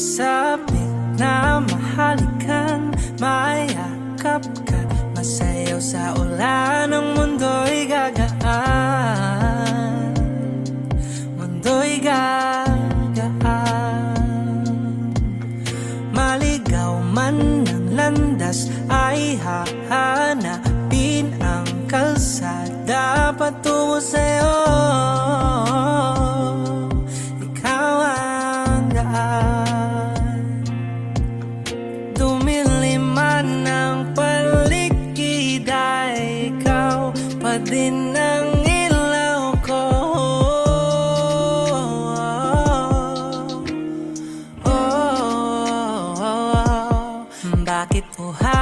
Sabik na mahalikan, mayakap ka, masayaw sa ulan, ang mundo'y gagaan, mundo'y gagaan. Maligaw man ng landas ay hahanapin ang kalsada patungo sa'yo. Ikaw ang daan. Dumilim man ang paligid ay ikaw pa din ang ilaw ko. Bakit buhay